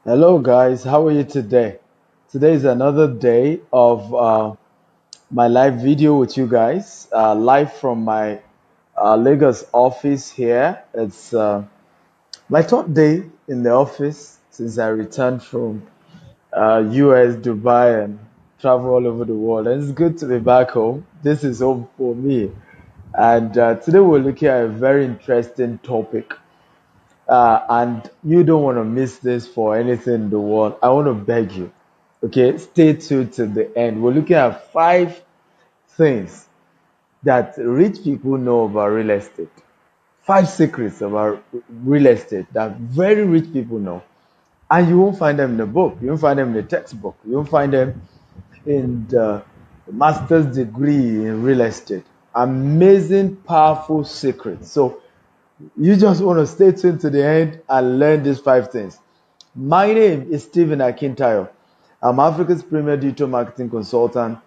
Hello, guys. How are you today? Today is another day of my live video with you guys, live from my Lagos office here. It's my third day in the office since I returned from US, Dubai, and travel all over the world. And it's good to be back home. This is home for me. And today we're looking at a very interesting topic. And you don't want to miss this for anything in the world. I want to beg you, okay, stay tuned to the end. We're looking at five things that rich people know about real estate. Five secrets about real estate that very rich people know. And you won't find them in the book. You won't find them in the textbook. You won't find them in the master's degree in real estate. Amazing, powerful secrets. So you just want to stay tuned to the end and learn these five things. My name is Stephen Akintayo. I'm Africa's premier digital marketing consultant,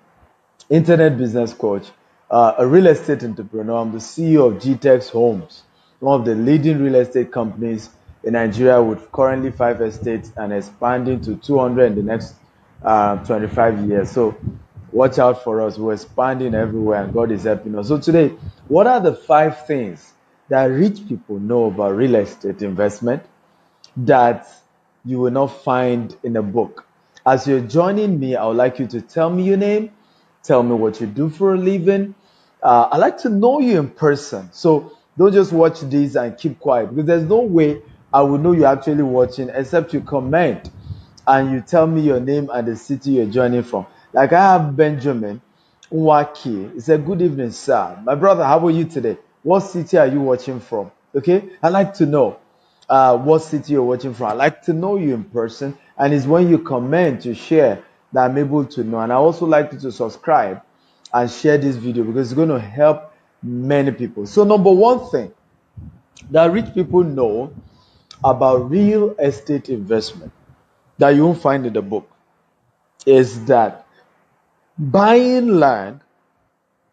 internet business coach, a real estate entrepreneur. I'm the CEO of GTEX Homes, one of the leading real estate companies in Nigeria with currently 5 estates and expanding to 200 in the next 25 years. So watch out for us. We're expanding everywhere and God is helping us. So today, what are the five things that rich people know about real estate investment that you will not find in a book? As you're joining me, I would like you to tell me your name, tell me what you do for a living. I'd like to know you in person. So don't just watch this and keep quiet because there's no way I will know you're actually watching except you comment and you tell me your name and the city you're joining from. Like I have Benjamin Nwaki. He said, "Good evening, sir. My brother, how are you today? What city are you watching from?" Okay, I'd like to know what city you're watching from. I'd like to know you in person. And it's when you comment, you share that I'm able to know. And I also like you to subscribe and share this video because it's going to help many people. So number one thing that rich people know about real estate investment that you won't find in the book is that buying land,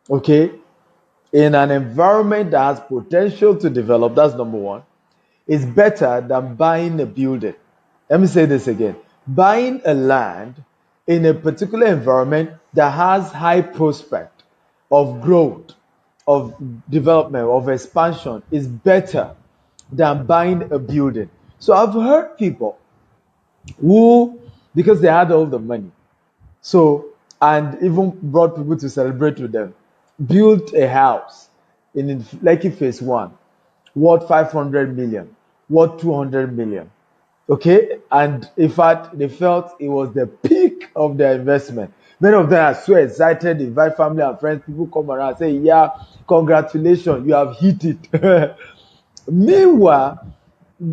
okay, in an environment that has potential to develop, that's number one, is better than buying a building. Let me say this again. Buying a land in a particular environment that has high prospect of growth, of development, of expansion is better than buying a building. So I've heard people who, because they had all the money, so, and even brought people to celebrate with them, built a house in Lekki Phase 1, worth 500 million, worth 200 million. Okay? And in fact, they felt it was the peak of their investment. Many of them are so excited, invite family and friends, people come around and say, "Yeah, congratulations, you have hit it." Meanwhile,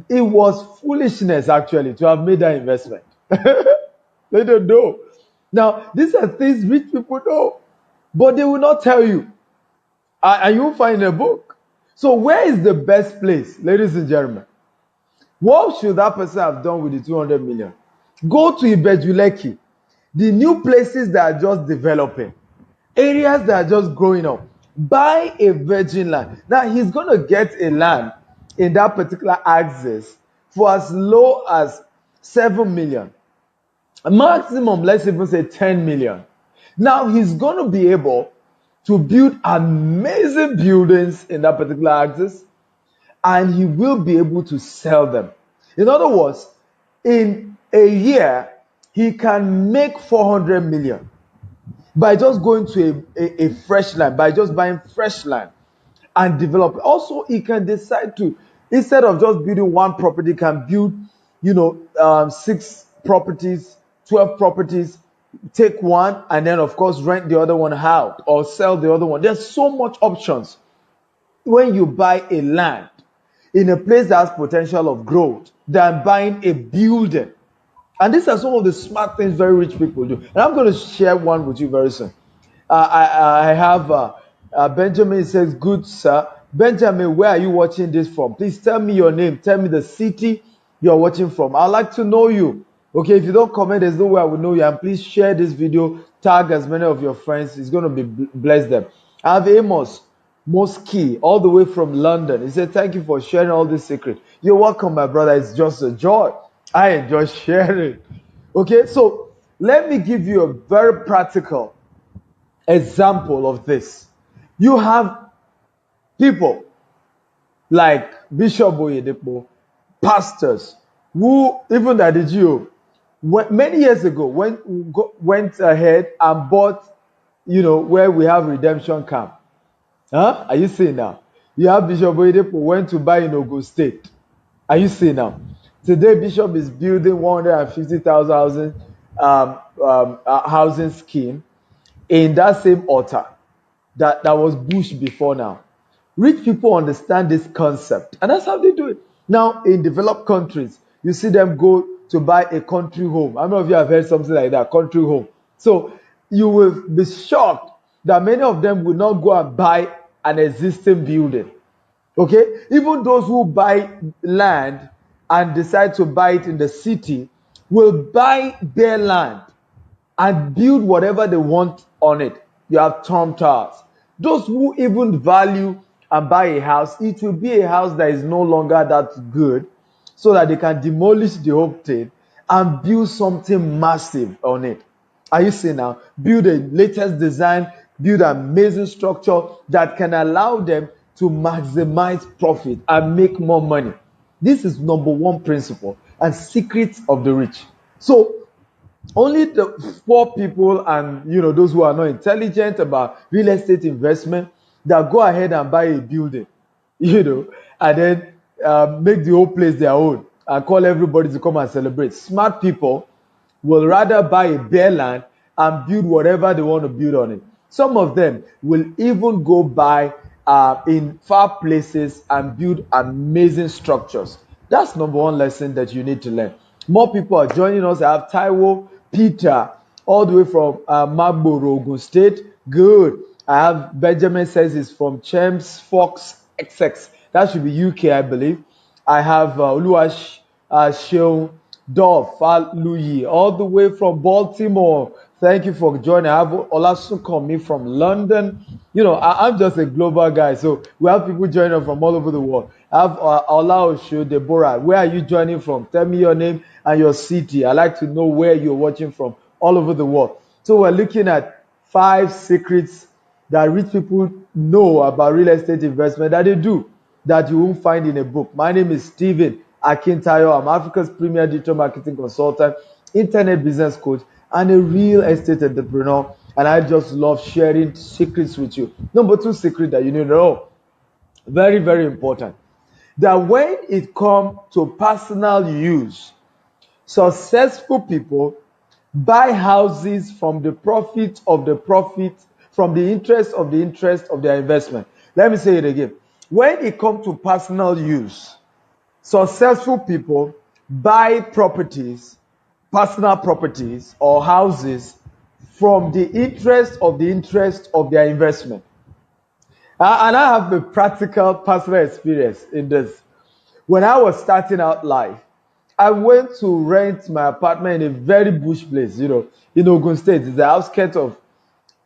it was foolishness actually to have made that investment. They don't know. Now, these are things rich people know, but they will not tell you. And you will find a book. So, where is the best place, ladies and gentlemen? What should that person have done with the 200 million? Go to Ibejuleki, the new places that are just developing, areas that are just growing up. Buy a virgin land. Now, he's going to get a land in that particular axis for as low as 7 million. Maximum, let's even say 10 million. Now he's going to be able to build amazing buildings in that particular axis and he will be able to sell them. In other words, in a year, he can make 400 million by just going to a fresh land, by just buying fresh land and develop. Also, he can decide to, instead of just building one property, can build, 6 properties, 12 properties, take one and then of course rent the other one out or sell the other one. There's so much options when you buy a land in a place that has potential of growth than buying a building. And these are some of the smart things very rich people do. And I'm going to share one with you very soon. I have Benjamin says, "Good, sir." Benjamin, where are you watching this from? Please tell me your name. Tell me the city you're watching from. I'd like to know you. Okay, if you don't comment, there's no way I will know you. And please share this video. Tag as many of your friends. It's going to be bless them. I have Amos Moski all the way from London. He said, "Thank you for sharing all this secret." You're welcome, my brother. It's just a joy I enjoy sharing. Okay, so let me give you a very practical example of this. You have people like Bishop Oyedepo, pastors, who even that the GO, many years ago went ahead and bought, where we have redemption camp. Huh? Are you seeing now? You have Bishop Oyedepo went to buy in Ogun State. Are you seeing now? Today, Bishop is building 150,000 housing scheme in that same altar that was bush before now. Rich people understand this concept, and that's how they do it. Now, in developed countries, you see them go to buy a country home. How many of you have heard something like that? Country home. So you will be shocked that many of them will not go and buy an existing building. Okay? Even those who buy land and decide to buy it in the city will buy their land and build whatever they want on it. You have Trump Towers. Those who even value and buy a house, it will be a house that is no longer that good, so that they can demolish the whole thing and build something massive on it. Are you seeing now? Build a latest design, build an amazing structure that can allow them to maximize profit and make more money. This is number one principle and secret of the rich. So only the poor people and those who are not intelligent about real estate investment that go ahead and buy a building, and then make the whole place their own and call everybody to come and celebrate. Smart people will rather buy a bare land and build whatever they want to build on it. Some of them will even go buy in far places and build amazing structures. That's number one lesson that you need to learn. More people are joining us. I have Taiwo, Peter, all the way from Magboro, Ogun State. Good. I have Benjamin says he's from Chems Fox XX. That should be UK, I believe. I have Oluwash Sheung Dov Faluyi, all the way from Baltimore. Thank you for joining. I have Olasukomi from London. I'm just a global guy, so we have people joining us from all over the world. I have Ola Osho Deborah. Where are you joining from? Tell me your name and your city. I like to know where you're watching from all over the world. So we're looking at 5 secrets that rich people know about real estate investment that they do that you won't find in a book. My name is Stephen Akintayo. I'm Africa's premier digital marketing consultant, internet business coach, and a real estate entrepreneur. And I just love sharing secrets with you. Number 2 secret that you need to know, very, very important, that when it comes to personal use, successful people buy houses from the profit, from the interest of their investment. Let me say it again. When it comes to personal use, successful people buy personal properties or houses from the interest of their investment. And I have a practical personal experience in this. When I was starting out life, I went to rent my apartment in a very bush place, in Ogun State. It's the outskirts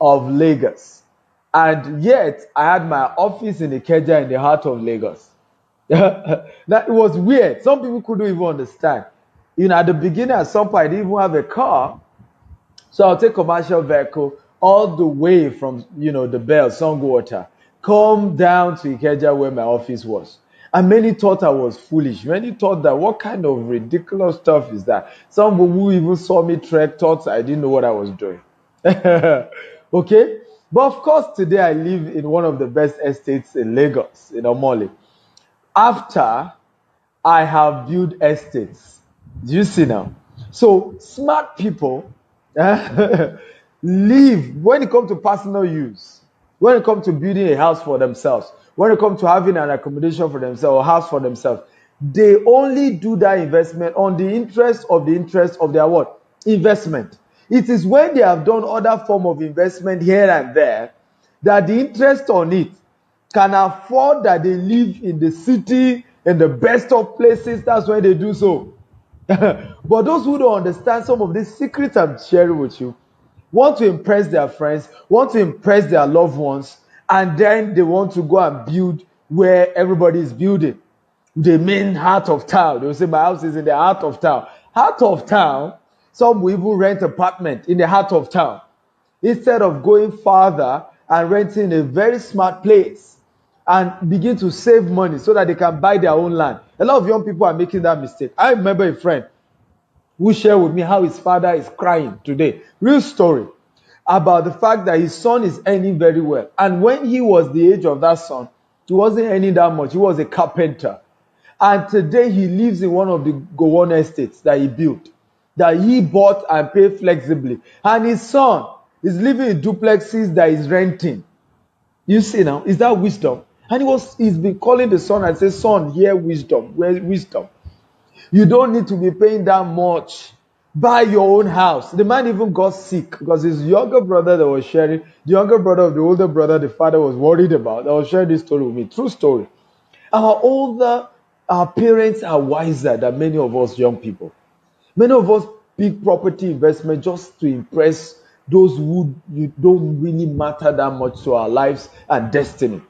of Lagos. And yet, I had my office in Ikeja in the heart of Lagos. That it was weird. Some people couldn't even understand. At the beginning, at some point, I didn't even have a car. So I'll take commercial vehicle all the way from, the Bell, Songwater, come down to Ikeja where my office was. And many thought I was foolish. Many thought that what kind of ridiculous stuff is that? Some who even saw me trek thought I didn't know what I was doing. Okay? But of course, today I live in one of the best estates in Lagos, in Omole. After I have built estates. Do you see now? So smart people live when it comes to personal use, when it comes to building a house for themselves, when it comes to having an accommodation for themselves or house for themselves, they only do that investment on the interest of their what? Investment. It is when they have done other form of investment here and there that the interest on it can afford that they live in the city, in the best of places. That's when they do so. But those who don't understand some of these secrets I'm sharing with you, want to impress their friends, want to impress their loved ones, and then they want to go and build where everybody is building. The main heart of town. They will say, my house is in the heart of town. Heart of town, some will even rent apartment in the heart of town instead of going farther and renting a very smart place and begin to save money so that they can buy their own land. A lot of young people are making that mistake. I remember a friend who shared with me how his father is crying today. Real story about the fact that his son is earning very well. And when he was the age of that son, he wasn't earning that much. He was a carpenter. And today he lives in one of the Gowon estates that he built, that he bought and paid flexibly. And his son is living in duplexes that he's renting. You see now, is that wisdom? And he's been calling the son and says, son, hear wisdom. Where wisdom? You don't need to be paying that much. Buy your own house. The man even got sick because his younger brother that was sharing, the younger brother of the older brother, the father was worried about, that was sharing this story with me. True story. Our parents are wiser than many of us young people. Many of us pick property investment just to impress those who don't really matter that much to our lives and destiny.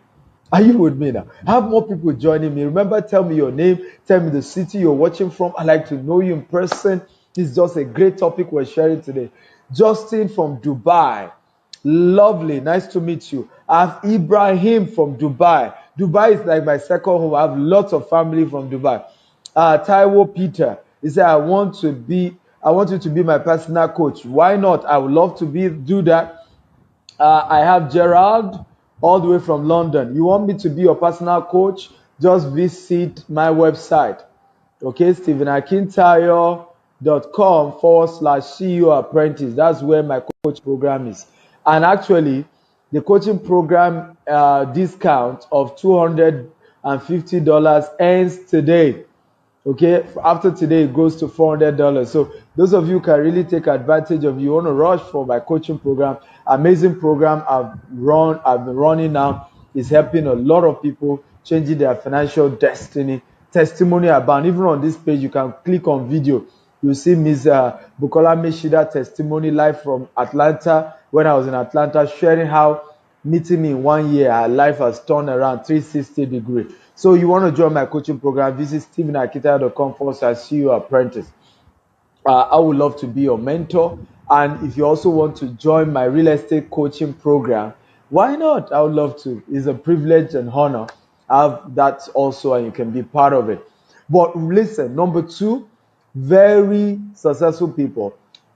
Are you with me now? I have more people joining me. Remember, tell me your name, tell me the city you're watching from. I like to know you in person. It's just a great topic we're sharing today. Justin from Dubai. Lovely, nice to meet you. I have Ibrahim from Dubai. Dubai is like my second home. I have lots of family from Dubai. Taiwo Peter, he said, I want you to be my personal coach. Why not? I would love to do that. I have Gerald all the way from London. You want me to be your personal coach? Just visit my website. Okay, stephenakintayo.com/CEO apprentice. That's where my coach program is. And actually, the coaching program discount of $250 ends today. Okay, after today it goes to $400. So those of you can really take advantage of. You want to rush for my coaching program. Amazing program I've been running now, is helping a lot of people changing their financial destiny. Testimony abound. Even on this page, you can click on video. You'll see Ms. Bukola Meshida testimony live from Atlanta. When I was in Atlanta, sharing how meeting me in 1 year, her life has turned around 360 degrees. So you want to join my coaching program, visit stephenakintayo.com/CEO apprentice. I would love to be your mentor. And if you also want to join my real estate coaching program, why not? I would love to. It's a privilege and honor. I have that also, and you can be part of it. But listen, number two, very successful people,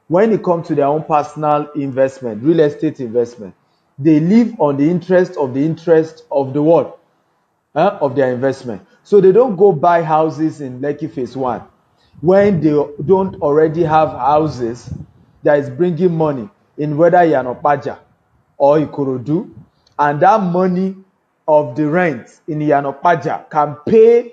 when it comes to their own personal investment, real estate investment, they live on the interest of the what? Of their investment. So they don't go buy houses in Lekki Phase 1 when they don't already have houses that is bringing money in whether Yanopaja or Ikorodu, and that money of the rent in Yanopaja can pay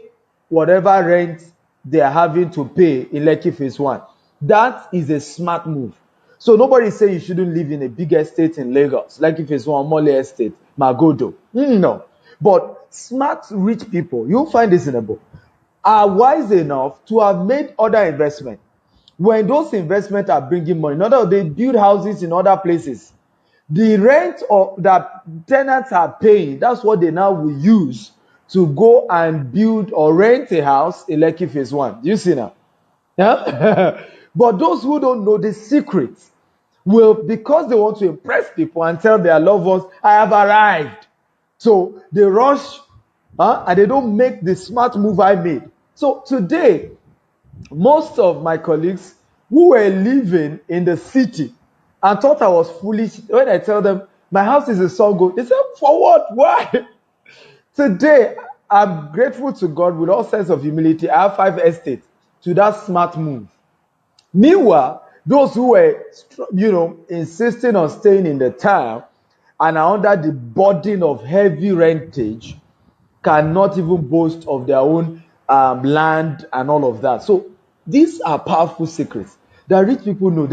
whatever rent they are having to pay in Lekki Phase 1. That is a smart move. So nobody say you shouldn't live in a big estate in Lagos, Lekki Phase 1, Mole Estate, Magodo. No. But smart, rich people, you'll find this in a book, are wise enough to have made other investments. When those investments are bringing money, in other words, they build houses in other places. The rent that tenants are paying, that's what they now will use to go and build or rent a house in Lekki Phase 1. Do you see now? Yeah? But those who don't know the secrets will, because they want to impress people and tell their loved ones, I have arrived. So they rush and they don't make the smart move I made. So today, most of my colleagues who were living in the city and thought I was foolish, when I tell them, my house is a Songo, they say, for what? Why? Today, I'm grateful to God with all sense of humility. I have 5 estates to that smart move. Meanwhile, those who were, insisting on staying in the town and are under the burden of heavy rentage cannot even boast of their own land and all of that. So these are powerful secrets that rich people know.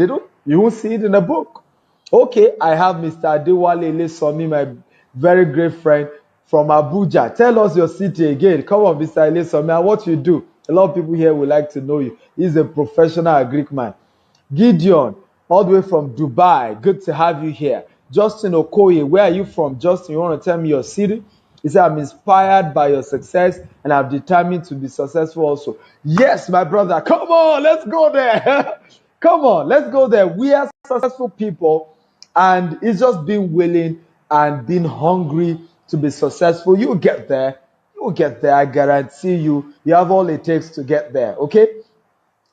You won't see it in a book. Okay, I have Mr. Adewale Elesomi, my very great friend from Abuja. Tell us your city again. Come on, Mr. Elesomi, and what you do. A lot of people here would like to know you. He's a professional Greek man. Gideon, all the way from Dubai. Good to have you here. Justin Okoye, where are you from? Justin, you want to tell me your city? He said, I'm inspired by your success and I'm determined to be successful also. Yes, my brother, come on, let's go there. Come on, let's go there. We are successful people, and it's just being willing and being hungry to be successful. You get there. You will get there. I guarantee you. You have all it takes to get there. Okay?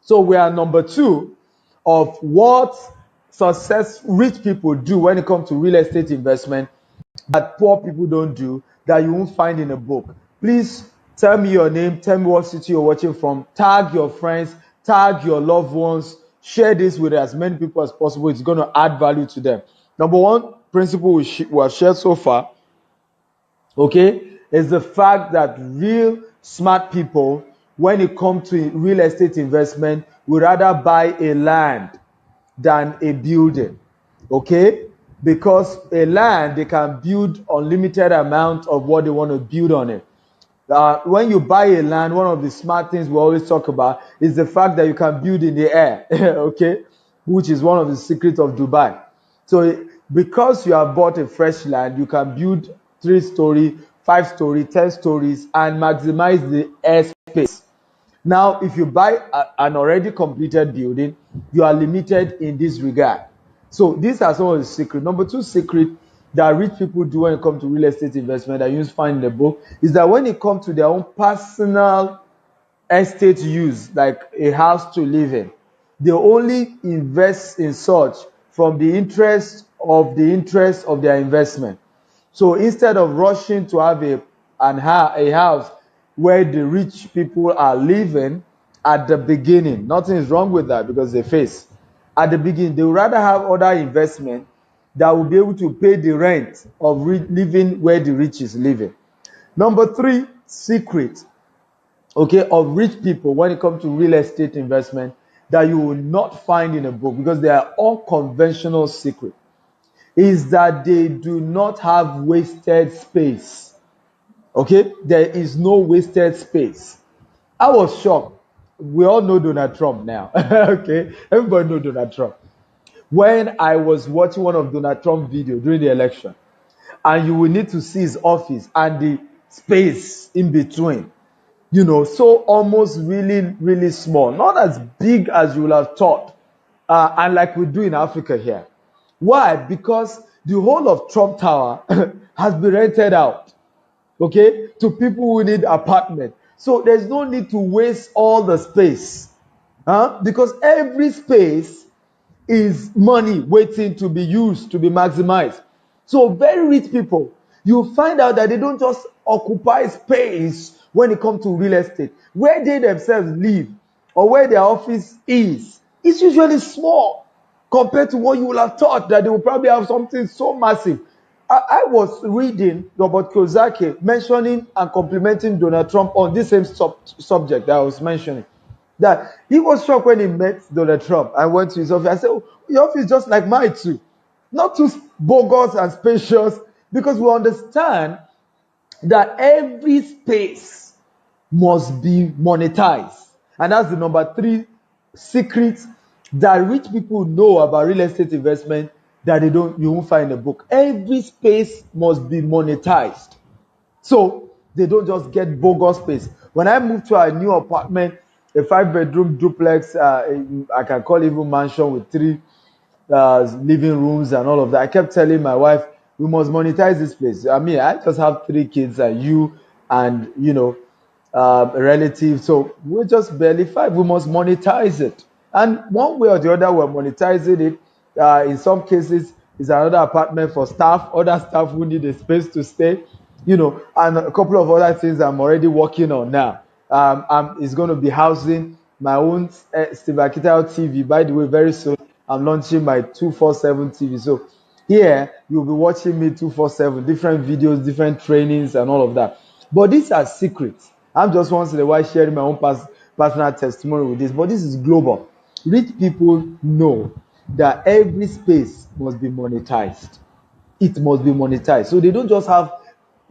So we are number 2 of what rich people do when it comes to real estate investment that poor people don't do, that you won't find in a book. Please tell me your name, tell me what city you're watching from, tag your friends, tag your loved ones, share this with as many people as possible. It's going to add value to them. Number 1 principle we have shared so far, okay, is the fact that real smart people, when it comes to real estate investment, would rather buy a land than a building. Okay, because a land, they can build unlimited amount of what they want to build on it. When you buy a land, one of the smart things we always talk about is the fact that you can build in the air. Okay, which is one of the secrets of Dubai. So because you have bought a fresh land, you can build 3-story, 5-story, 10 stories and maximize the airspace. Now, if you buy an already completed building, you are limited in this regard. So these are some of the secrets. Number 2 secret that rich people do when it comes to real estate investment that you find in the book is that when it comes to their own personal estate use, like a house to live in, they only invest in such from the interest of their investment. So instead of rushing to have a house where the rich people are living at the beginning, nothing is wrong with that because they face at the beginning, they would rather have other investment that will be able to pay the rent of living where the rich is living. Number 3 secret, okay, of rich people when it comes to real estate investment that you will not find in a book because they are unconventional secret, is that they do not have wasted space. Okay, there is no wasted space. I was shocked. We all know Donald Trump now. Okay, everybody know Donald Trump. When I was watching one of Donald Trump's video during the election, and you will need to see his office and the space in between, so almost really, really small, not as big as you would have thought, and like we do in Africa here. Why? Because the whole of Trump Tower has been rented out, okay, to people who need apartment. So there's no need to waste all the space, because every space is money waiting to be used, to be maximized. So very rich people, you find out that they don't just occupy space when it comes to real estate. Where they themselves live or where their office is, it's usually small compared to what you would have thought that they will probably have something so massive. I was reading Robert Kiyosaki mentioning and complimenting Donald Trump on this same subject that I was mentioning. That he was shocked when he met Donald Trump. I went to his office. I said, oh, your office is just like mine too. Not too bogus and spacious, because we understand that every space must be monetized. And that's the number 3 secret that rich people know about real estate investment that you won't find in a book. Every space must be monetized. So they don't just get bogus space. When I moved to a new apartment, a 5-bedroom duplex, I can call even mansion with 3 living rooms and all of that, I kept telling my wife, we must monetize this place. I mean, I just have 3 kids and you and, a relative. So we're just barely 5. We must monetize it. And one way or the other, we're monetizing it. In some cases, it's another apartment for staff, other staff who need a space to stay, and a couple of other things I'm already working on now. It's going to be housing my own Steve Akitao TV. By the way, very soon, I'm launching my 247 TV. So here, you'll be watching me 247, different videos, different trainings, and all of that. But these are secrets. I'm just once in a while sharing my own personal testimony with this, but this is global. Rich people know that every space must be monetized. It must be monetized. So they don't just have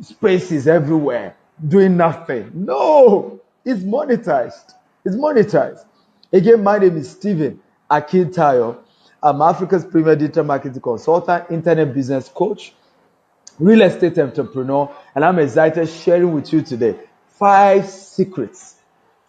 spaces everywhere doing nothing. No, it's monetized. It's monetized. Again, my name is Stephen Akintayo. I'm Africa's premier digital marketing consultant, internet business coach. real estate entrepreneur, and I'm excited sharing with you today 5 secrets,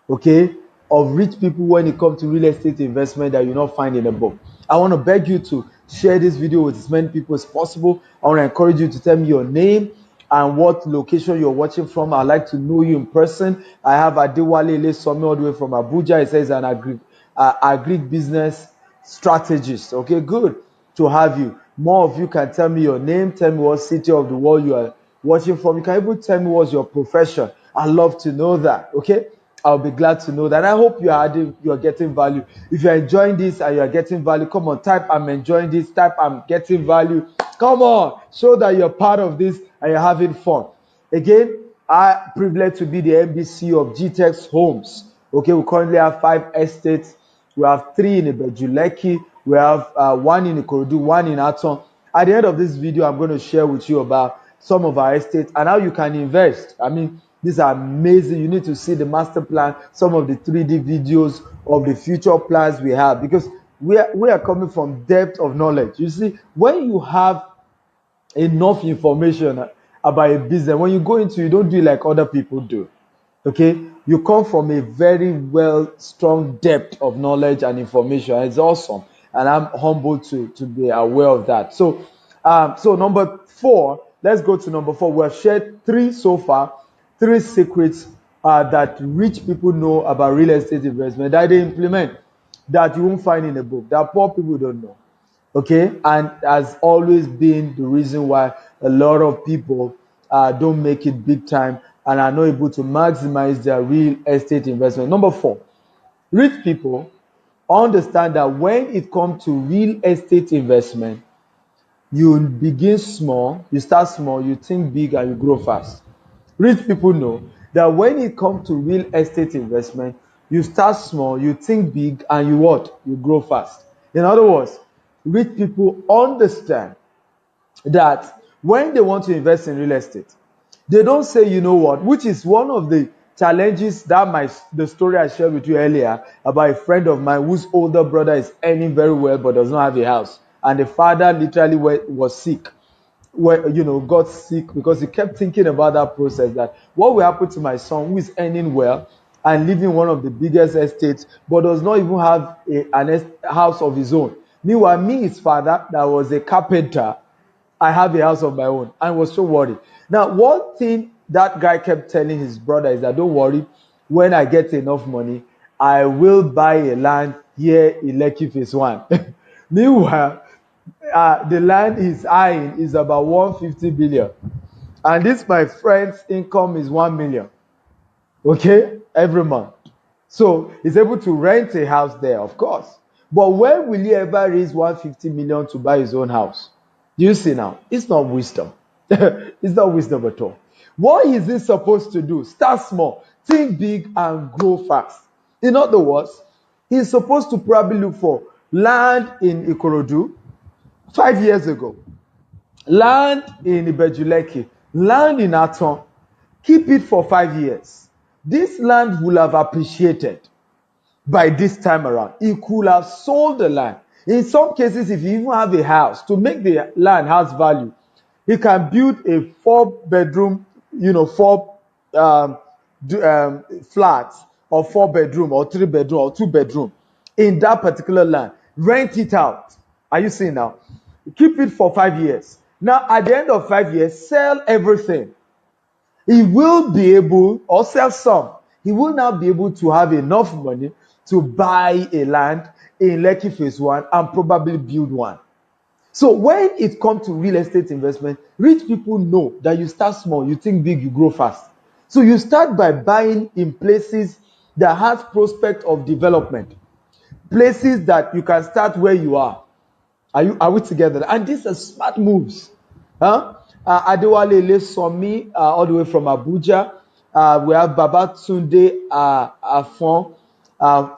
okay, of rich people when it comes to real estate investment that you not find in a book. I want to beg you to share this video with as many people as possible. I want to encourage you to tell me your name and what location you're watching from. I'd like to know you in person. I have Adewale Elesomi all the way from Abuja. It says an agri business strategist. Okay, good to have you. More of you can tell me your name, tell me what city of the world you are watching from. You can even tell me what's your profession. I'd love to know that. Okay, I'll be glad to know that. I hope you're getting value. If you're enjoying this and you're getting value, come on, type I'm enjoying this, type I'm getting value. Come on, show that you're part of this and you're having fun. Again, I'm privileged to be the MBC of GTEX Homes. Okay, we currently have 5 estates. We have 3 in Ibejuleki. We have 1 in Ikorodu, 1 in Aton. At the end of this video, I'm going to share with you about some of our estates and how you can invest. I mean, these are amazing. You need to see the master plan, some of the 3D videos of the future plans we have, because we are coming from depth of knowledge. You see, when you have enough information about a business, when you go into, you don't do it like other people do. Okay, you come from a very strong depth of knowledge and information. It's awesome, and I'm humbled to be aware of that. So number 4, let's go to number 4. We have shared 3 so far, 3 secrets that rich people know about real estate investment that they implement, that you won't find in a book, that poor people don't know. Okay, and has always been the reason why a lot of people don't make it big time and are not able to maximize their real estate investment. Number 4, rich people understand that when it comes to real estate investment, you begin small, you start small, you think big, and you grow fast. Rich people know that when it comes to real estate investment, you start small, you think big, and you what? You grow fast. In other words, rich people understand that when they want to invest in real estate, they don't say, you know what, which is one of the challenges that the story I shared with you earlier about a friend of mine whose older brother is earning very well but does not have a house, and the father literally was sick, got sick because he kept thinking about that process, that what will happen to my son who is earning well and living one of the biggest estates but does not even have a house of his own. Meanwhile, me, his father, that was a carpenter, I have a house of my own, and was so worried. Now, one thing that guy kept telling his brother is that, don't worry, when I get enough money, I will buy a land here in Lekki Phase 1. Meanwhile, the land he's eyeing is about 150 billion. And this, my friend's income is 1 million, okay, every month. So he's able to rent a house there, of course. But when will he ever raise 150 million to buy his own house? Do you see now? It's not wisdom. It's not wisdom at all. What is he supposed to do? Start small, think big, and grow fast. In other words, he's supposed to probably look for land in Ikorodu 5 years ago, land in Ibejuleki, land in Aton. Keep it for 5 years. This land will have appreciated by this time around. He could have sold the land. In some cases, if you even have a house, to make the land has value, he can build a 4-bedroom, 4 flats, or 4-bedroom, or 3-bedroom, or 2-bedroom in that particular land. Rent it out. Are you seeing now? Keep it for 5 years. Now, at the end of 5 years, sell everything. He will be able, or sell some. He will now be able to have enough money to buy a land in Lekki Phase 1 and probably build one. So when it comes to real estate investment, rich people know that you start small, you think big, you grow fast. So you start by buying in places that has prospect of development, places that you can start where you are. Are we together? And these are smart moves. Adewale Elesomi, all the way from Abuja. We have Babatunde Afon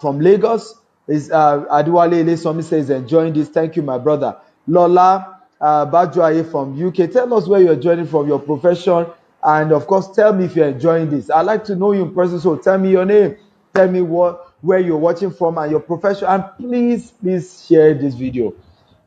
from Lagos. Adewale Elesomi says, enjoying this. Thank you, my brother. Lola Bajuaye from UK. Tell us where you're joining from, your profession, and of course, tell me if you're enjoying this. I'd like to know you in person, so tell me your name. Tell me where you're watching from and your profession. And please share this video.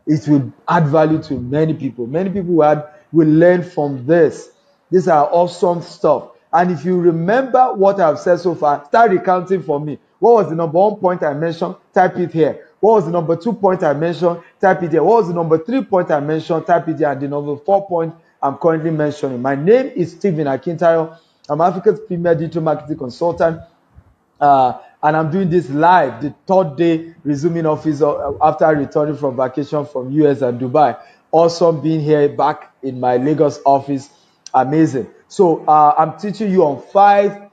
It will add value to many people. Many people who had will learn from this. These are awesome stuff. And if you remember what I've said so far, start recounting for me. What was the number 1 point I mentioned? Type it here. What was the number 2 point I mentioned? Type it here. What was the number 3 point I mentioned? Type it here. And the number 4 point I'm currently mentioning. My name is Stephen Akintayo. I'm Africa's premier digital marketing consultant. And I'm doing this live, the third day resuming office after returning from vacation from US and Dubai. Awesome being here back in my Lagos office. Amazing. So I'm teaching you on 5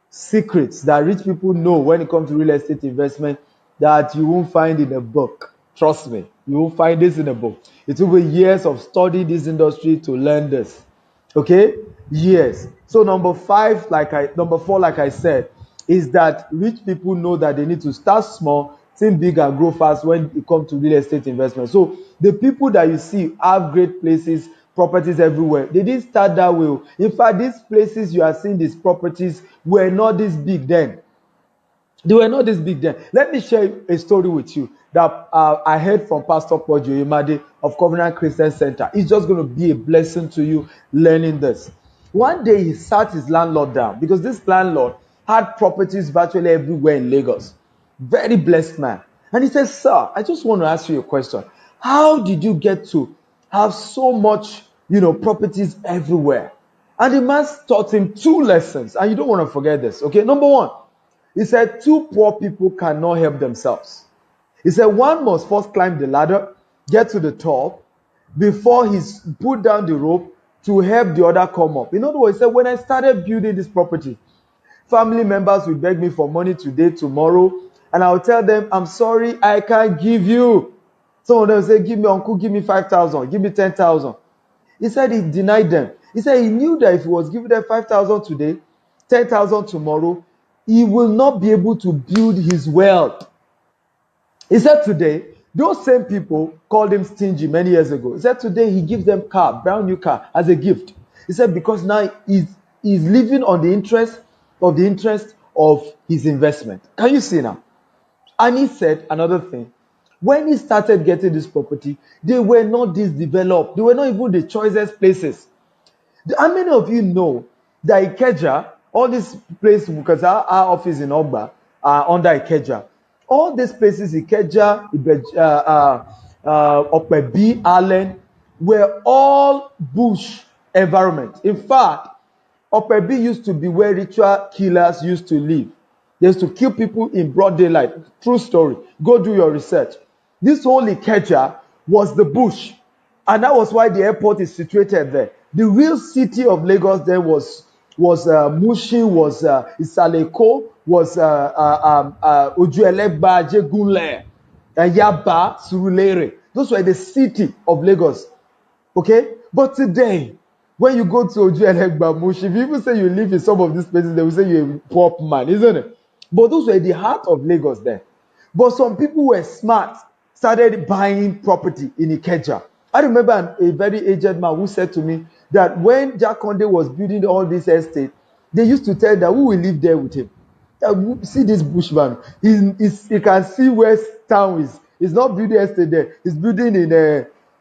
secrets that rich people know when it comes to real estate investment that you won't find in a book. Trust me, you won't find this in a book. It will be years of studying this industry to learn this. Okay? Years. So number 4, like I said, is that rich people know that they need to start small, think big, and grow fast when it comes to real estate investment. So the people that you see have great places, properties everywhere. They didn't start that way. In fact, these places you are seeing, these properties, were not this big then. They were not this big then. Let me share a story with you that I heard from Pastor Pojo Imade of Covenant Christian Center. It's just going to be a blessing to you learning this. One day he sat his landlord down because this landlord had properties virtually everywhere in Lagos. Very blessed man. And he said, "Sir, I just want to ask you a question. How did you get to have so much, properties everywhere?" And the man taught him 2 lessons. And you don't want to forget this. Okay, number 1. He said 2 poor people cannot help themselves. He said one must first climb the ladder, get to the top, before he's put down the rope to help the other come up. In other words, he said, when I started building this property, family members will beg me for money today, tomorrow, and I'll tell them, "I'm sorry, I can't give you." Some of them say, "Give me, uncle, give me 5,000, give me 10,000. He said he denied them. He said he knew that if he was giving them 5,000 today, 10,000 tomorrow, he will not be able to build his wealth. He said today, those same people called him stingy many years ago. He said today he gives them car, brand new car, as a gift. He said because now he's living on the interest of his investment. Can you see now? And he said another thing. When he started getting this property, they were not this developed. They were not even the choicest places. How many of you know that Ikeja, all these places, because our office in Ogba are under Ikeja, all these places, Ikeja, Opebi, Allen, were all bush environment. In fact, Opebi used to be where ritual killers used to live. They used to kill people in broad daylight. True story. Go do your research. This whole Ikeja was the bush. And that was why the airport is situated there. The real city of Lagos there was Mushin, was Isaleko, was Ojuelegba, Jegunle, Yaba, Surulere. Those were the city of Lagos. Okay? But today, when you go to Ojuelegba, Mushin, if you even say you live in some of these places, they will say you're a poor man, isn't it? But those were the heart of Lagos then. But some people were smart, started buying property in Ikeja. I remember a very aged man who said to me that when Jack Conde was building all this estate, they used to tell that who will live there with him. See this bushman. He can see where town is. He's not building estate there. He's building in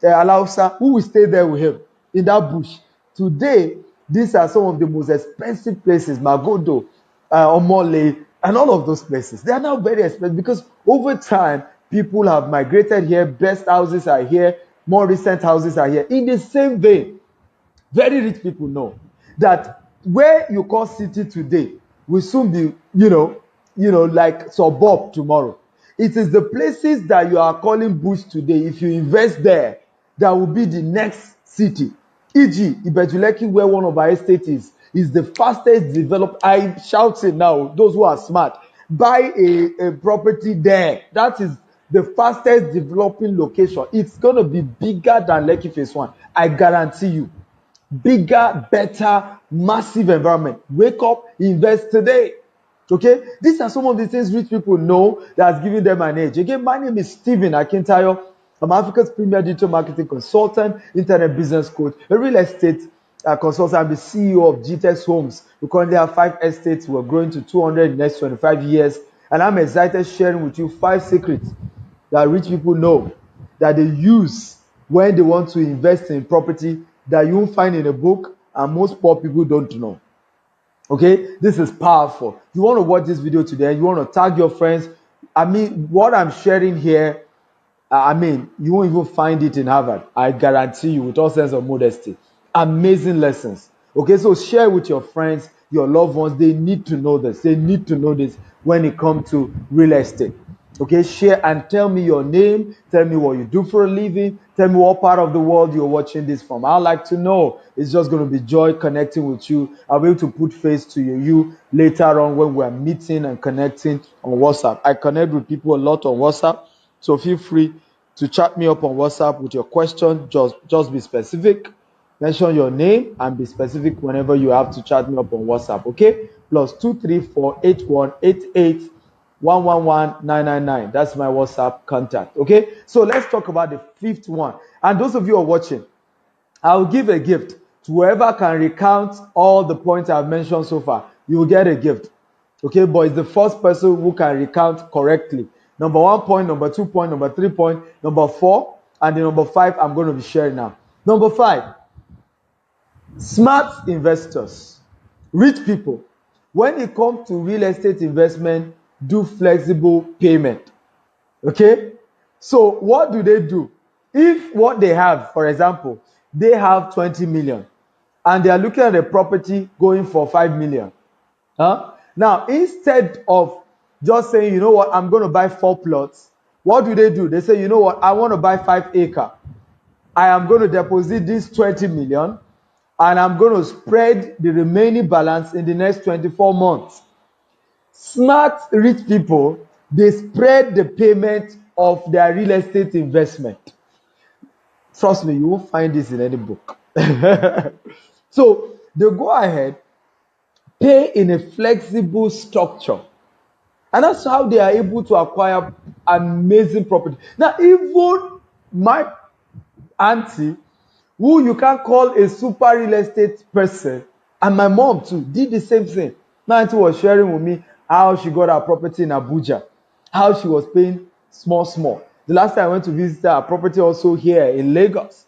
Alausa. Who will stay there with him in that bush? Today, these are some of the most expensive places. Magodo, Omole, and all of those places. They are now very expensive because over time, people have migrated here. Best houses are here. More recent houses are here. In the same vein, very rich people know that where you call city today will soon be, like suburb tomorrow. It is the places that you are calling bush today. If you invest there, that will be the next city. E.g., Ibejuleki, where one of our estates is the fastest developed. I shout it now, those who are smart, buy a property there. That is the fastest developing location. It's going to be bigger than Lekki Phase 1. I guarantee you. Bigger, better, massive environment. Wake up, invest today. Okay? These are some of the things rich people know that's giving them an edge. Again, my name is Stephen Akintayo. I'm Africa's premier digital marketing consultant, internet business coach, a real estate consultant. I'm the CEO of GTEX Homes. We currently have 5 estates. We're growing to 200 in the next 25 years. And I'm excited sharing with you 5 secrets that rich people know that they use when they want to invest in property that you won't find in a book and most poor people don't know. Okay, this is powerful. You want to watch this video today, you want to tag your friends. I mean, what I'm sharing here, you won't even find it in Harvard. I guarantee you, with all sense of modesty. Amazing lessons. Okay, so share with your friends, your loved ones. They need to know this. They need to know this when it comes to real estate. Okay, share and tell me your name. Tell me what you do for a living. Tell me what part of the world you're watching this from. I'd like to know. It's just going to be joy connecting with you. I'll be able to put face to you later on when we're meeting and connecting on WhatsApp. I connect with people a lot on WhatsApp. So feel free to chat me up on WhatsApp with your question. Just be specific. Mention your name and be specific whenever you have to chat me up on WhatsApp. Okay? +2348188111999. That's my WhatsApp contact. Okay? So let's talk about the fifth one. And those of you who are watching, I'll give a gift to whoever can recount all the points I've mentioned so far. You will get a gift. Okay, but it's the first person who can recount correctly. Number 1 point, number 2 point, number 3 point, number 4, and the number 5 I'm going to be sharing now. Number 5, smart investors, rich people. When it comes to real estate investment, do flexible payment. Okay, so what do? If what they have, for example, they have 20 million and they are looking at a property going for 5 million. Now, instead of just saying, you know what, I'm going to buy 4 plots, what do? They say, you know what, I want to buy 5 acres. I am going to deposit this 20 million and I'm going to spread the remaining balance in the next 24 months. Smart, rich people, they spread the payment of their real estate investment. Trust me, you won't find this in any book. So they go ahead, pay in a flexible structure. And that's how they are able to acquire amazing property. Now, even my auntie, who you can call a super real estate person, and my mom too, did the same thing. My auntie was sharing with me how she got her property in Abuja, how she was paying small. The last time I went to visit her property also here in Lagos,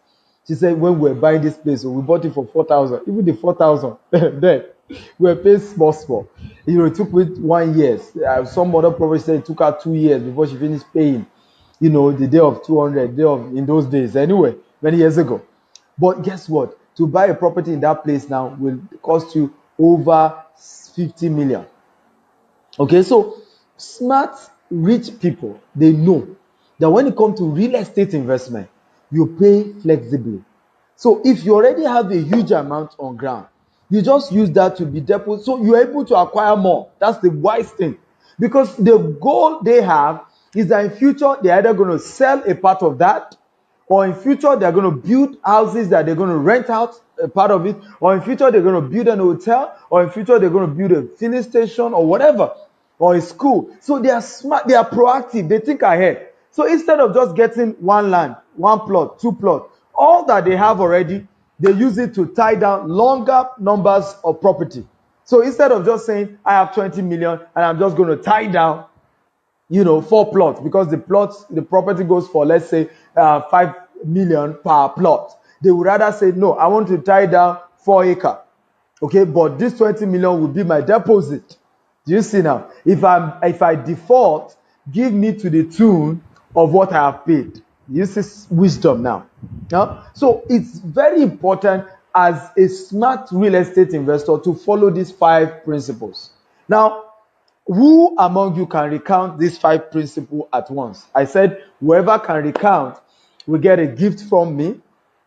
she said when we were buying this place, we bought it for 4,000. Even the 4,000, then we were paying small. You know, it took me 1 year. Some other property said it took her 2 years before she finished paying. You know, the day of 200, in those days. Anyway, many years ago. But guess what? To buy a property in that place now will cost you over 50 million. Okay, so smart, rich people, they know that when it comes to real estate investment, you pay flexibly. So if you already have a huge amount on ground, you just use that to be deposit. So you're able to acquire more. That's the wise thing. Because the goal they have is that in future, they're either going to sell a part of that, or in future, they're going to build houses that they're going to rent out a part of it, or in future, they're going to build an hotel, or in future, they're going to build a filling station or whatever, or a school. So they are smart, they are proactive, they think ahead. So instead of just getting one land, 1 plot, 2 plots, all that they have already, they use it to tie down longer numbers of property. So instead of just saying, I have 20 million and I'm just going to tie down, 4 plots, because the property goes for, let's say, 5 million per plot. They would rather say, no, I want to tie down 4 acres. Okay, but this 20 million will be my deposit. Do you see now? If I default, give me to the tune of what I have paid. You see wisdom now. So it's very important as a smart real estate investor to follow these 5 principles. Now, who among you can recount these 5 principles at once? I said whoever can recount will get a gift from me.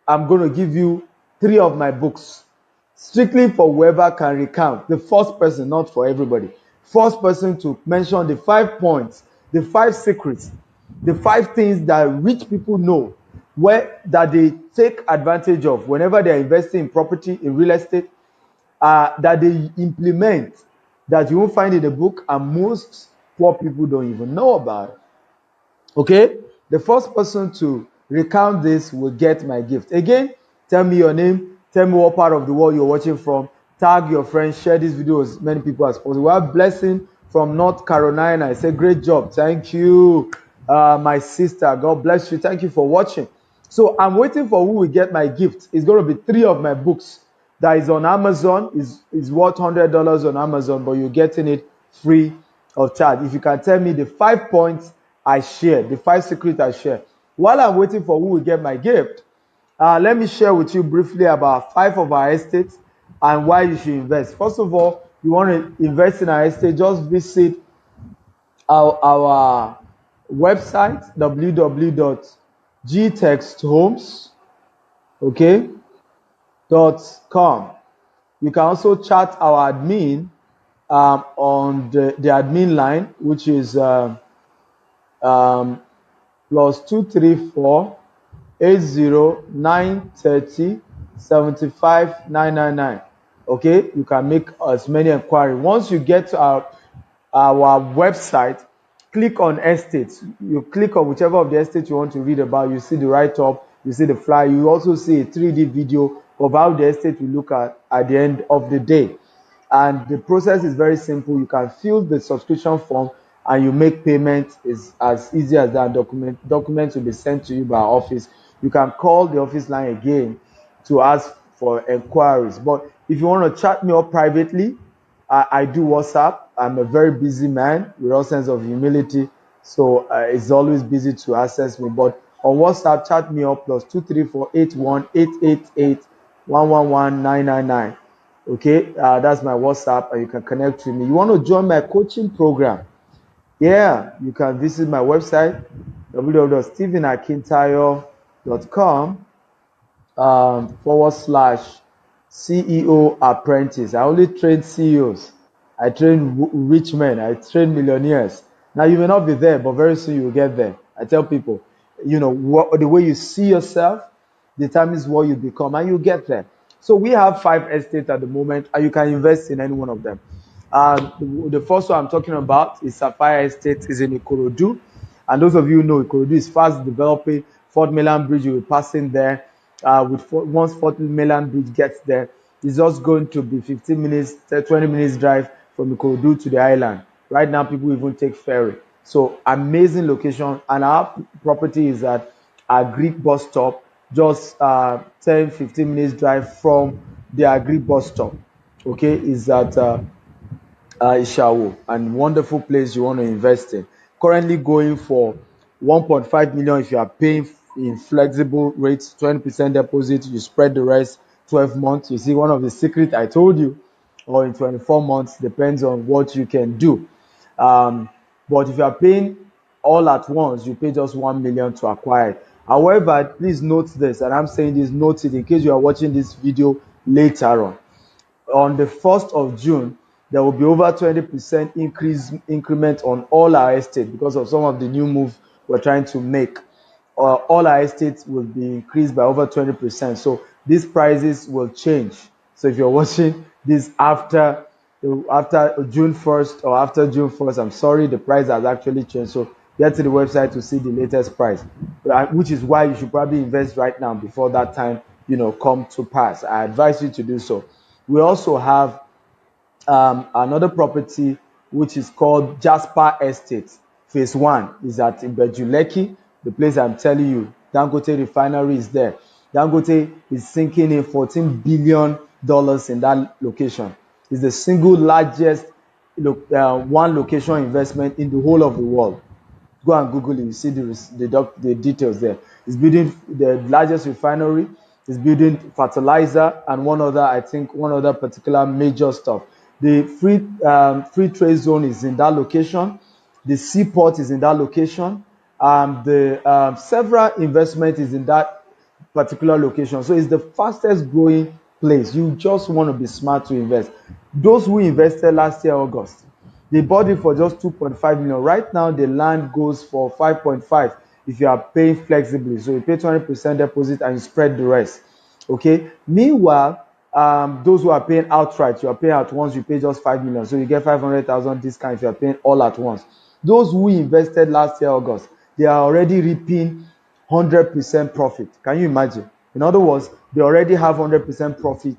I'm going to give you 3 of my books, strictly for whoever can recount. The first person, not for everybody. First person to mention the 5 points, the 5 secrets, the 5 things that rich people know, that they take advantage of whenever they're investing in property, in real estate, that they implement, that you won't find in the book, and most poor people don't even know about it. Okay? The first person to recount this will get my gift. Again, tell me your name, tell me what part of the world you're watching from, tag your friends, share this video with as many people as possible. We have Blessing from North Carolina. I say, great job. Thank you, my sister. God bless you. Thank you for watching. So I'm waiting for who will get my gift. It's going to be 3 of my books that is on Amazon. Is worth $100 on Amazon, but you're getting it free of charge. If you can tell me the 5 points I share, the 5 secrets I share. While I'm waiting for who will get my gift, let me share with you briefly about 5 of our estates and why you should invest. First of all, you want to invest in our estate, just visit our website, www.gtexthomes, okay, .com. You can also chat our admin on the admin line, which is +234 80 930 75999. Okay, you can make as many inquiries. Once you get to our website, click on estates. You click on whichever of the estates you want to read about. You see the write-up, you see the flyer. You also see a 3D video of how the estate will look at the end of the day. And the process is very simple. You can fill the subscription form and you make payment. Is as easy as that. Documents will be sent to you by our office. You can call the office line again to ask for inquiries. But if you want to chat me up privately, I do WhatsApp. I'm a very busy man with all sense of humility, so it's always busy to access me. But on WhatsApp, chat me up +234 81 888 111 999. Okay, that's my WhatsApp, and you can connect with me. You want to join my coaching program? Yeah, you can visit my website www.stephenakintayo.com /CEO apprentice. I only train CEOs. I train rich men. I train millionaires. Now you may not be there, but very soon you will get there. I tell people, the way you see yourself determines what you become, and you get there. So we have 5 estates at the moment, and you can invest in any one of them. The first one I'm talking about is Sapphire Estate, is in Ikorodu. And those of you who know Ikorodu is fast developing. Fort Mainland Bridge, you will be passing there. Once Fort Mainland Bridge gets there, it's just going to be 15 minutes, 20 minutes drive from Ikorodu to the island. Right now, people even take ferry. So amazing location. And our property is at Agric bus stop, just 10, 15 minutes drive from the Agric bus stop. Okay, is at Ishawo, and wonderful place you want to invest in. Currently going for 1.5 million if you are paying in flexible rates, 20% deposit, you spread the rest 12 months. You see, one of the secrets I told you, or in 24 months, depends on what you can do. But if you are paying all at once, you pay just 1 million to acquire it. However, please note this, and I'm saying this, note it in case you are watching this video later on the 1st of June, there will be over 20% increment on all our estates because of some of the new moves we're trying to make. All our estates will be increased by over 20%. So these prices will change. So if you're watching this after June 1st or after June 1st, I'm sorry, the price has actually changed. So get to the website to see the latest price, which is why you should probably invest right now before that time, come to pass. I advise you to do so. We also have another property which is called Jasper Estate. Phase 1 is at Ibejuleki, the place I'm telling you. Dangote refinery is there. Dangote is sinking in $14 billion in that location. It's the single largest one location investment in the whole of the world. Go and Google it. You see the details there. It's building the largest refinery. It's building fertilizer and one other particular major stuff. The free trade zone is in that location. The seaport is in that location. The several investment is in that particular location. So it's the fastest growing place. You just want to be smart to invest. Those who invested last year, August, they bought it for just 2.5 million. Right now, the land goes for 5.5 if you are paying flexibly. So you pay 20% deposit and you spread the rest. Okay. Meanwhile, those who are paying outright, you are paying at once, you pay just 5 million. So you get 500,000 discount if you are paying all at once. Those who invested last year, August, they are already reaping 100% profit. Can you imagine? In other words, they already have 100% profit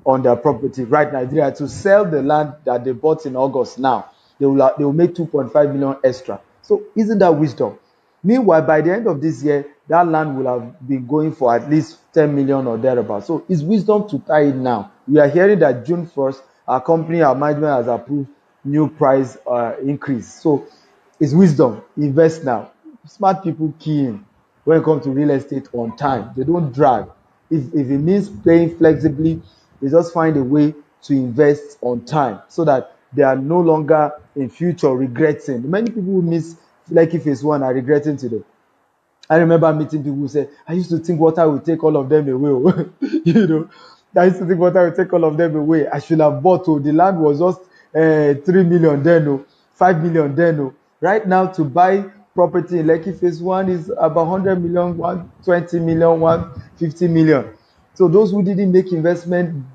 on their property right now. If they are to sell the land that they bought in August now, they will make 2.5 million extra. So isn't that wisdom? Meanwhile, by the end of this year, that land will have been going for at least 10 million or thereabout. So it's wisdom to tie it now. We are hearing that June 1st, our company, our management has approved new price increase. So it's wisdom. Invest now. Smart people key in when it comes to real estate on time. They don't drag. If it means paying flexibly, they just find a way to invest on time so that they are no longer in future regretting. Many people who miss Lucky Phase 1 are regretting today. I remember meeting people who said, I used to think water would take all of them away. you know, I used to think water would take all of them away. I should have bought. Oh, the land was just 3 million then, oh, 5 million then. Oh. Right now, to buy property in Lekki Phase 1 is about 100 million, 120 million, 150 million. So those who didn't make investment,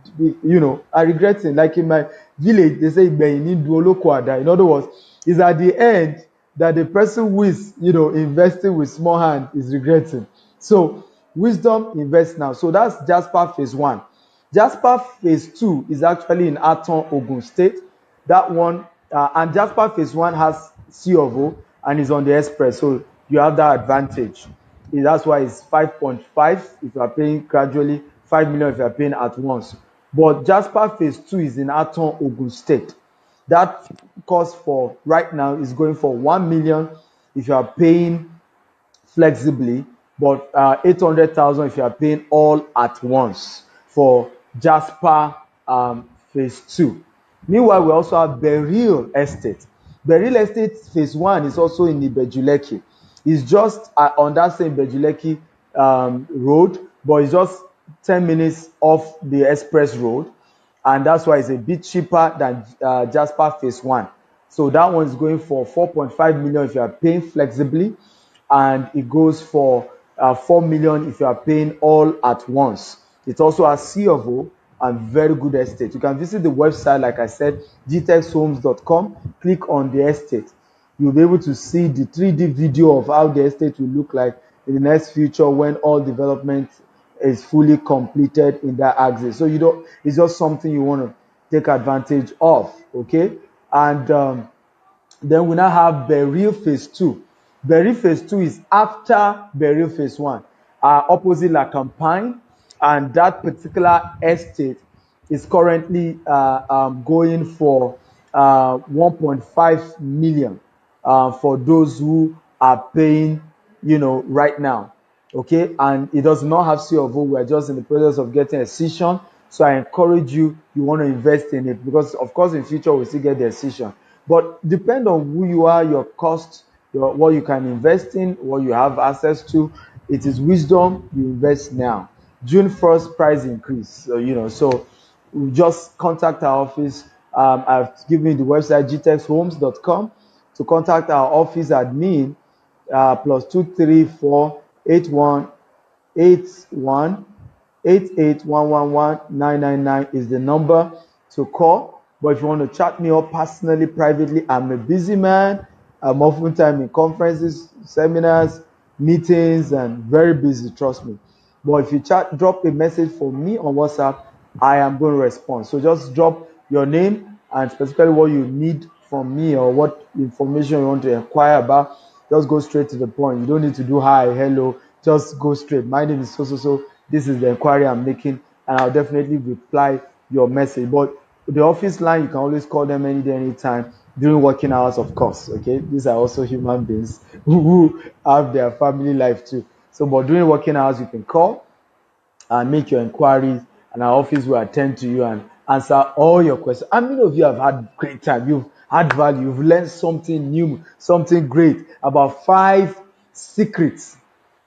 are regretting. Like in my village, they say, in other words, it's at the end that the person who is, investing with small hand is regretting. So wisdom, invest now. So that's Jasper Phase 1. Jasper Phase 2 is actually in Aton, Ogun State. That one, and Jasper Phase 1 has C of O and is on the express. So you have that advantage. That's why it's 5.5 if you are paying gradually, 5 million if you are paying at once. But Jasper Phase 2 is in Aton, Ogun State. That cost for right now is going for 1 million if you are paying flexibly, but 800,000 if you are paying all at once for Jasper Phase 2. Meanwhile, we also have Beryl Estate. Beryl Estate Phase 1 is also in Ibejuleki. It's just on that same Ibejuleki road, but it's just 10 minutes off the express road, and that's why it's a bit cheaper than Jasper Phase 1. So that one is going for 4.5 million if you are paying flexibly, and it goes for 4 million if you are paying all at once. It also has C of O and very good estate. You can visit the website, like I said, gtexhomes.com, click on the estate. You'll be able to see the 3D video of how the estate will look like in the next future when all development is fully completed in that axis. So it's just something you want to take advantage of, okay? And then we now have Beryl Phase 2. Beryl Phase 2 is after Beryl Phase 1, opposite La Campagne, and that particular estate is currently going for 1.5 million for those who are paying, right now. Okay, and it does not have C of O. We're just in the process of getting a decision. So I encourage you want to invest in it, because of course in future we'll still get the decision. But depend on who you are, your cost, what you can invest in, what you have access to. It is wisdom, you invest now. June 1st price increase. So just contact our office. I've given you the website gtexhomes.com to contact our office admin, plus 234-8181-88111999 is the number to call. But if you want to chat me up personally, privately, I'm a busy man. I'm oftentimes in conferences, seminars, meetings, and very busy, trust me. But if you drop a message for me on WhatsApp, I am going to respond. So just drop your name and specifically what you need from me or what information you want to inquire about. Just go straight to the point. You don't need to do hi, hello. Just go straight. My name is so. This is the inquiry I'm making, and I'll definitely reply your message. But the office line, you can always call them any day, anytime during working hours, of course. Okay, these are also human beings who have their family life too. So, but during working hours, you can call and make your inquiries, and our office will attend to you and answer all your questions. How many of you have had great time? You've had value. You've learned something new, something great about 5 secrets,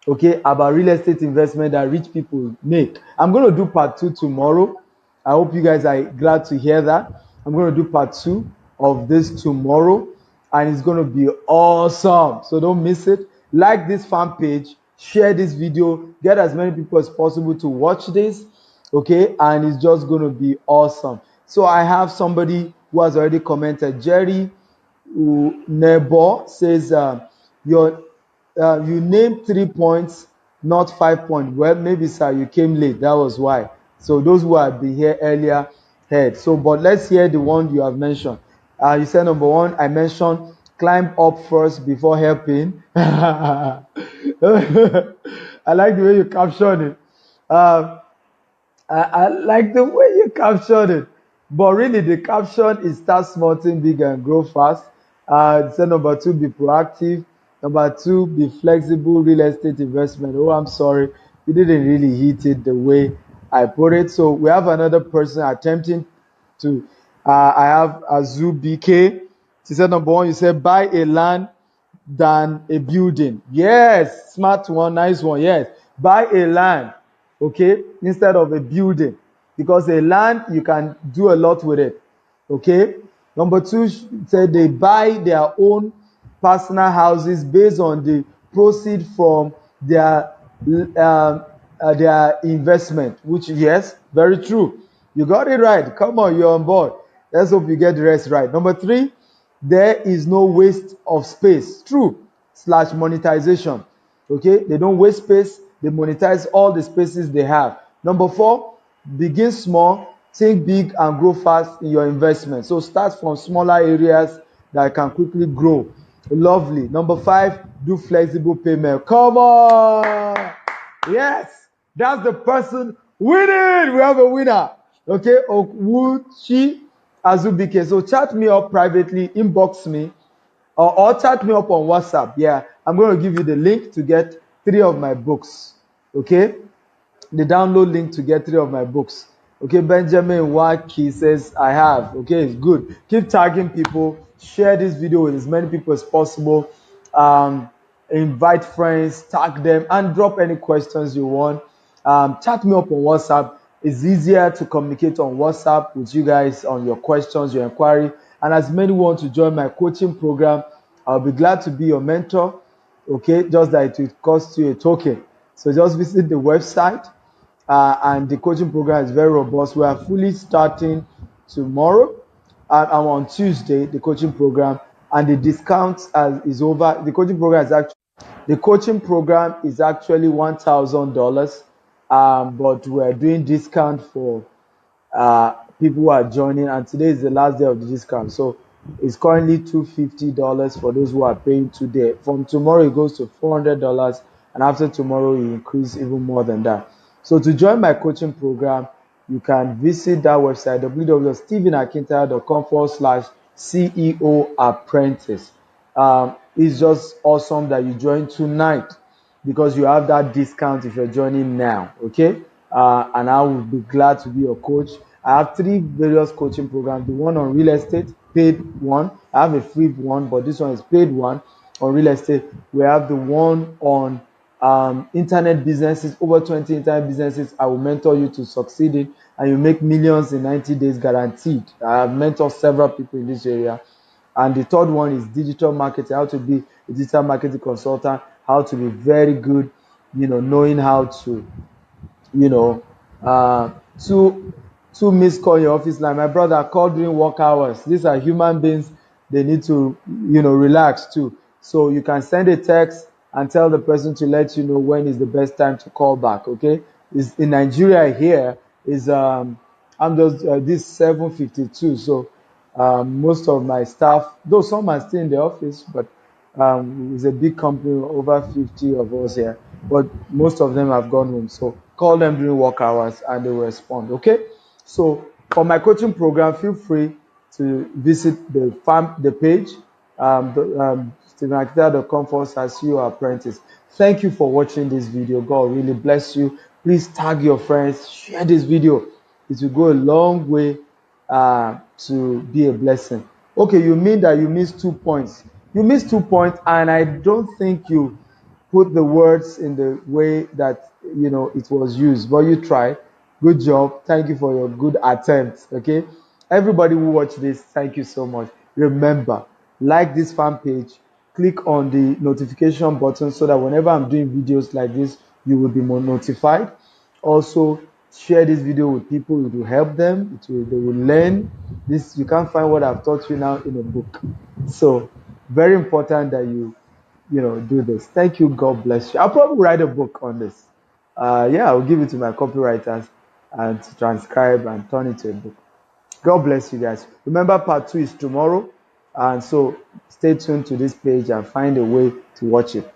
okay, about real estate investment that rich people make. I'm going to do part 2 tomorrow. I hope you guys are glad to hear that. I'm going to do part 2 of this tomorrow, and it's going to be awesome. So don't miss it. Like this fan page, share this video, get as many people as possible to watch this, okay? And it's just going to be awesome. So I have somebody who has already commented. Jerry Nebo says, you named 3 points, not 5 points. Well, maybe, sir, you came late. That was why. So those who have been here earlier heard. So, but let's hear the one you have mentioned. You said number 1, I mentioned climb up first before helping. I like the way you captured it. Um, I like the way you captured it. But really, the caption is start small, think big, and grow fast. So number two, be proactive. Number two, be flexible, real estate investment. Oh, I'm sorry. You didn't really hit it the way I put it. So we have another person attempting to. I have Azu BK. She said, number one, you said buy a land than a building. Yes, smart one, nice one. Yes, buy a land, okay, instead of a building, because a land you can do a lot with it. Okay. Number two said they buy their own personal houses based on the proceed from their investment. Which yes, very true. You got it right. Come on, you're on board. Let's hope you get the rest right. Number three, there is no waste of space. True. Slash monetization. Okay, they don't waste space, they monetize all the spaces they have. Number four, begin small, think big, and grow fast in your investment. So start from smaller areas that can quickly grow. Lovely. Number five, do flexible payment. Come on. Yes, that's the person winning. We have a winner. Okay, Okwuchi Azubike. So chat me up privately, inbox me, or chat me up on WhatsApp. Yeah, I'm going to give you the link to get 3 of my books. Okay, the download link to get 3 of my books. Okay, Benjamin Waki says I have. Okay, it's good. Keep tagging people. Share this video with as many people as possible. Invite friends, tag them, and drop any questions you want. Chat me up on WhatsApp. It's easier to communicate on WhatsApp with you guys on your questions, your inquiry. And as many want to join my coaching program, I'll be glad to be your mentor. Okay, just that it will cost you a token. So just visit the website, and the coaching program is very robust. We are fully starting tomorrow, and on Tuesday the coaching program, and the discount is over. The coaching program is actually $1,000, but we are doing discount for people who are joining, and today is the last day of the discount. So it's currently $250 for those who are paying today. From tomorrow, it goes to $400, and after tomorrow, it increase even more than that. So to join my coaching program, you can visit that website, www.stephenakintayo.com/CEO apprentice. It's just awesome that you join tonight, because you have that discount if you're joining now. Okay, and I will be glad to be your coach. I have 3 various coaching programs. The one on real estate, paid one. I have a free one, but this one is paid one on real estate. We have the one on internet businesses, over 20 internet businesses I will mentor you to succeed in, and you make millions in 90 days guaranteed. I have mentored several people in this area. And the third one is digital marketing, how to be a digital marketing consultant, how to be very good, knowing how to, two missed call in your office line. My brother called during work hours. These are human beings. They need to, relax too. So you can send a text and tell the person to let you know when is the best time to call back. Okay, is in Nigeria here is I'm just this 7:52. So most of my staff, though some are still in the office, but it's a big company, over 50 of us here, but most of them have gone home. So call them during work hours and they will respond. Okay, so for my coaching program, feel free to visit the page, stephenakintayo.com/CEO apprentice. Thank you for watching this video. God really bless you. Please tag your friends, share this video. It will go a long way to be a blessing. Okay, you mean that you missed 2 points. You missed 2 points, and I don't think you put the words in the way that it was used, but you tried. Good job. Thank you for your good attempt. Okay, everybody who watched this, thank you so much. Remember, like this fan page, click on the notification button so that whenever I'm doing videos like this, you will be more notified. Also, share this video with people. It will help them. They will learn this. You can't find what I've taught you now in a book. So very important that you do this. Thank you. God bless you. I'll probably write a book on this. I'll give it to my copywriters and to transcribe and turn it to a book. God bless you guys. Remember, part 2 is tomorrow, and so stay tuned to this page and find a way to watch it.